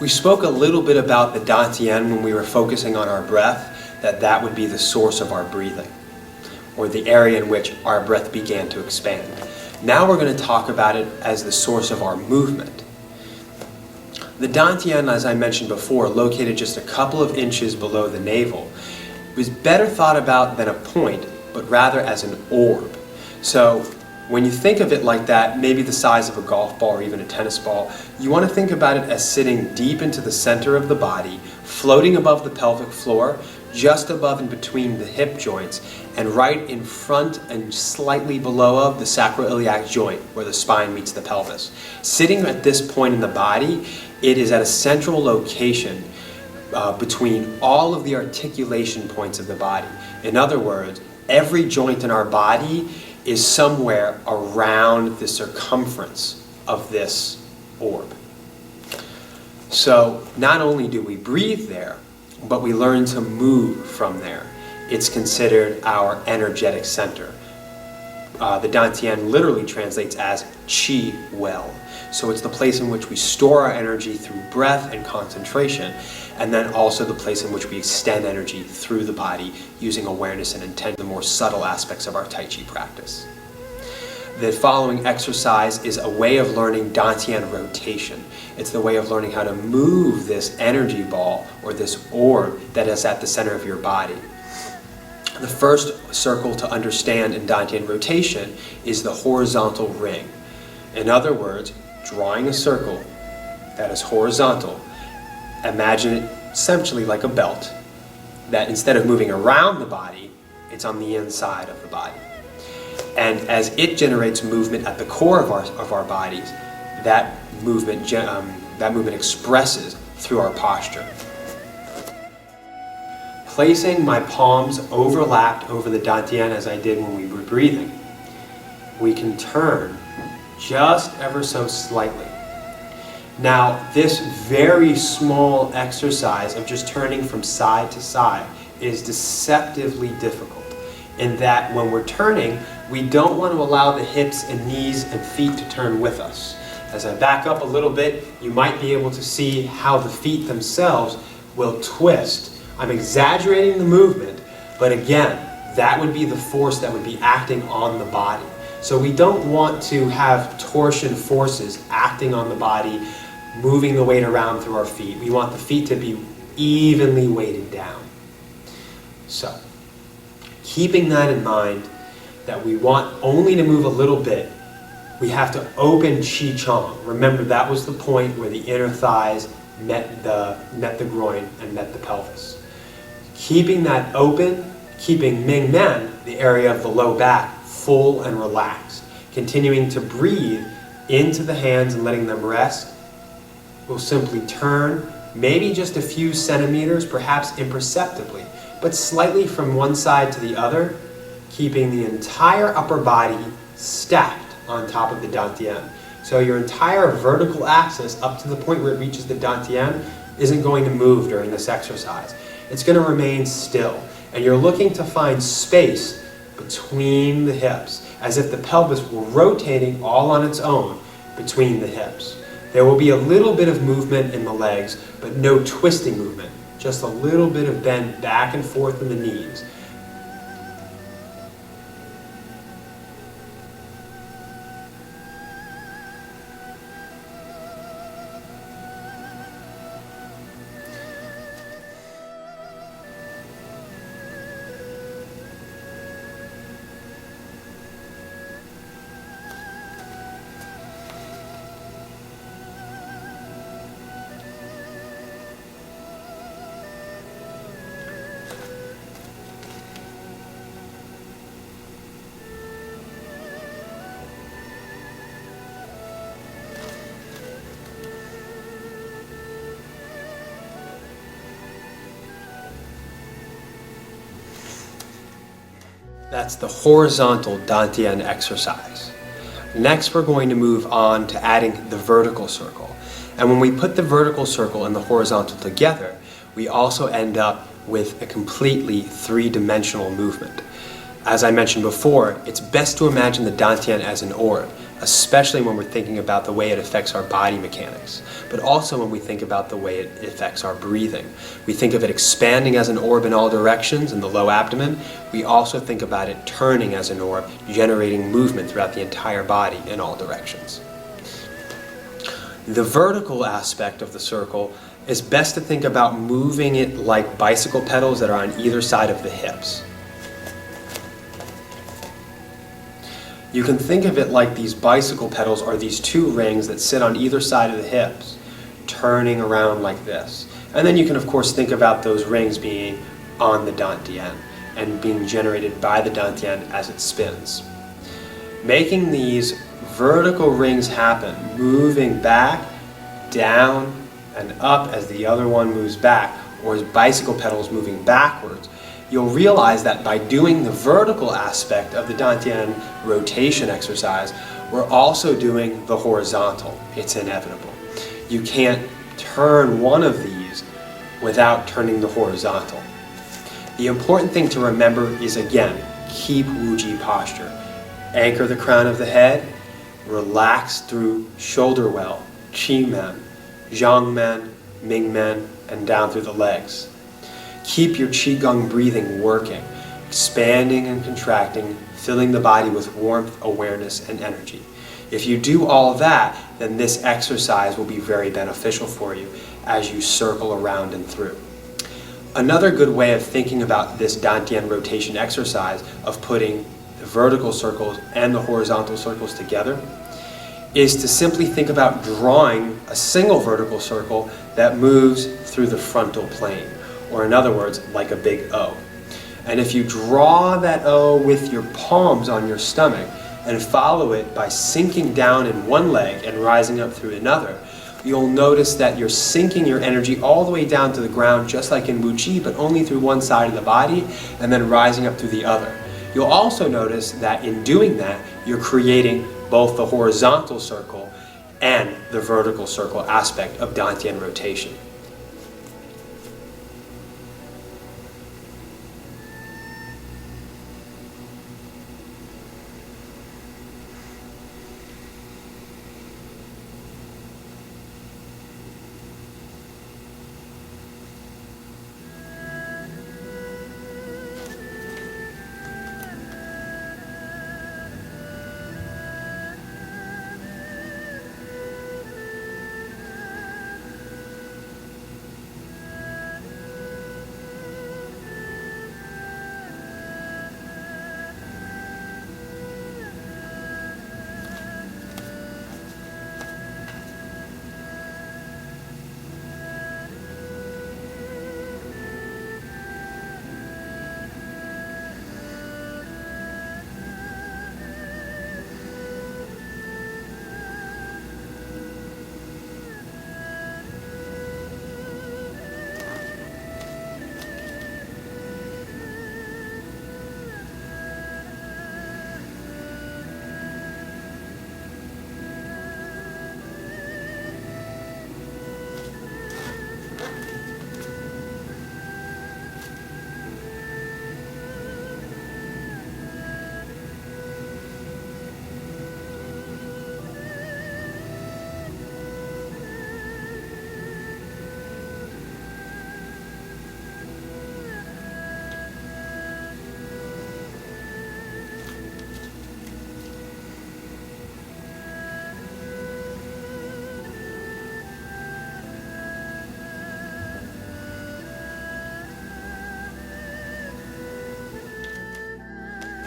We spoke a little bit about the Dantian when we were focusing on our breath, that would be the source of our breathing, or the area in which our breath began to expand. Now we're going to talk about it as the source of our movement. The Dantian, as I mentioned before, located just a couple of inches below the navel, was better thought about than a point, but rather as an orb. So when you think of it like that, maybe the size of a golf ball or even a tennis ball, you want to think about it as sitting deep into the center of the body, floating above the pelvic floor, just above and between the hip joints, and right in front and slightly below of the sacroiliac joint where the spine meets the pelvis. Sitting at this point in the body, it is at a central location between all of the articulation points of the body. In other words, every joint in our body is somewhere around the circumference of this orb. So not only do we breathe there, but we learn to move from there. It's considered our energetic center. The Dantian literally translates as chi well. So it's the place in which we store our energy through breath and concentration, and then also the place in which we extend energy through the body using awareness and intent, the more subtle aspects of our Tai Chi practice. The following exercise is a way of learning Dantian rotation. It's the way of learning how to move this energy ball or this orb that is at the center of your body. The first circle to understand in Dantian rotation is the horizontal ring. In other words, drawing a circle that is horizontal, imagine it essentially like a belt, that instead of moving around the body, it's on the inside of the body. And as it generates movement at the core of our bodies, that movement expresses through our posture. Placing my palms overlapped over the Dantian as I did when we were breathing, we can turn just ever so slightly. Now, this very small exercise of just turning from side to side is deceptively difficult, in that when we're turning, we don't want to allow the hips and knees and feet to turn with us. As I back up a little bit, you might be able to see how the feet themselves will twist. I'm exaggerating the movement, but again, that would be the force that would be acting on the body. So we don't want to have torsion forces acting on the body, moving the weight around through our feet. We want the feet to be evenly weighted down. So, keeping that in mind, that we want only to move a little bit, we have to open Qi Chong. Remember, that was the point where the inner thighs met the groin and met the pelvis. Keeping that open, keeping Ming Men, the area of the low back, full and relaxed. Continuing to breathe into the hands and letting them rest. We'll simply turn, maybe just a few centimeters, perhaps imperceptibly, but slightly from one side to the other, keeping the entire upper body stacked on top of the Dantian. So your entire vertical axis up to the point where it reaches the Dantian isn't going to move during this exercise. It's going to remain still, and you're looking to find space between the hips, as if the pelvis were rotating all on its own between the hips. There will be a little bit of movement in the legs, but no twisting movement, just a little bit of bend back and forth in the knees. That's the horizontal Dantian exercise. Next, we're going to move on to adding the vertical circle. And when we put the vertical circle and the horizontal together, we also end up with a completely three-dimensional movement. As I mentioned before, it's best to imagine the Dantian as an orb. especially when we're thinking about the way it affects our body mechanics, but also when we think about the way it affects our breathing. We think of it expanding as an orb in all directions in the low abdomen. We also think about it turning as an orb, generating movement throughout the entire body in all directions. The vertical aspect of the circle is best to think about moving it like bicycle pedals that are on either side of the hips. You can think of it like these bicycle pedals are these two rings that sit on either side of the hips, turning around like this. And then you can of course think about those rings being on the Dantian and being generated by the Dantian as it spins. Making these vertical rings happen, moving back, down, and up as the other one moves back, or as bicycle pedals moving backwards, you'll realize that by doing the vertical aspect of the Dantian rotation exercise, we're also doing the horizontal. It's inevitable. You can't turn one of these without turning the horizontal. The important thing to remember is, again, keep Wuji posture. Anchor the crown of the head, relax through shoulder well, Clyman, Zhangmen, Mingmen, and down through the legs. Keep your Qigong breathing working, expanding and contracting, filling the body with warmth, awareness, and energy. If you do all that, then this exercise will be very beneficial for you as you circle around and through. Another good way of thinking about this Dantian rotation exercise of putting the vertical circles and the horizontal circles together is to simply think about drawing a single vertical circle that moves through the frontal plane, or in other words, like a big O. And if you draw that O with your palms on your stomach and follow it by sinking down in one leg and rising up through another, you'll notice that you're sinking your energy all the way down to the ground, just like in Wuji, but only through one side of the body, and then rising up through the other. You'll also notice that in doing that, you're creating both the horizontal circle and the vertical circle aspect of Dantian rotation.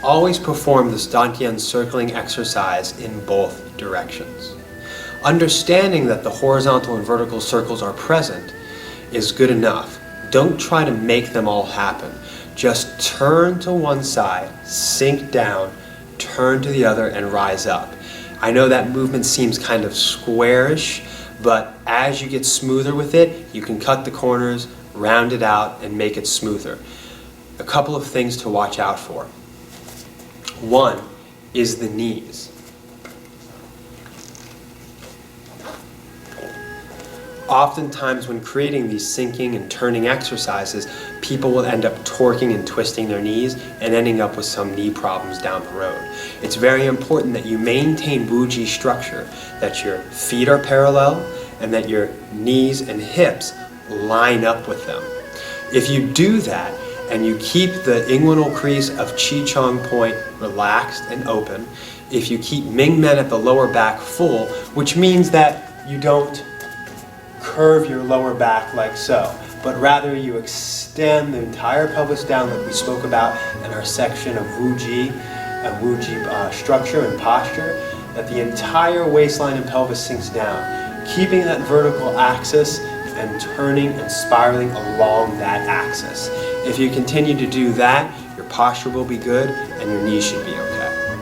Always perform this Dantian circling exercise in both directions. Understanding that the horizontal and vertical circles are present is good enough. Don't try to make them all happen. Just turn to one side, sink down, turn to the other, and rise up. I know that movement seems kind of squarish, but as you get smoother with it, you can cut the corners, round it out, and make it smoother. A couple of things to watch out for. One is the knees. oftentimes when creating these sinking and turning exercises, people will end up torquing and twisting their knees and ending up with some knee problems down the road. It's very important that you maintain Wuji structure, that your feet are parallel and that your knees and hips line up with them. If you do that and you keep the inguinal crease of Qi Chong point relaxed and open, if you keep Ming Men at the lower back full, which means that you don't curve your lower back like so, but rather you extend the entire pelvis down like we spoke about in our section of Wuji and Wuji structure and posture, that the entire waistline and pelvis sinks down, keeping that vertical axis and turning and spiraling along that axis. If you continue to do that, your posture will be good and your knees should be okay.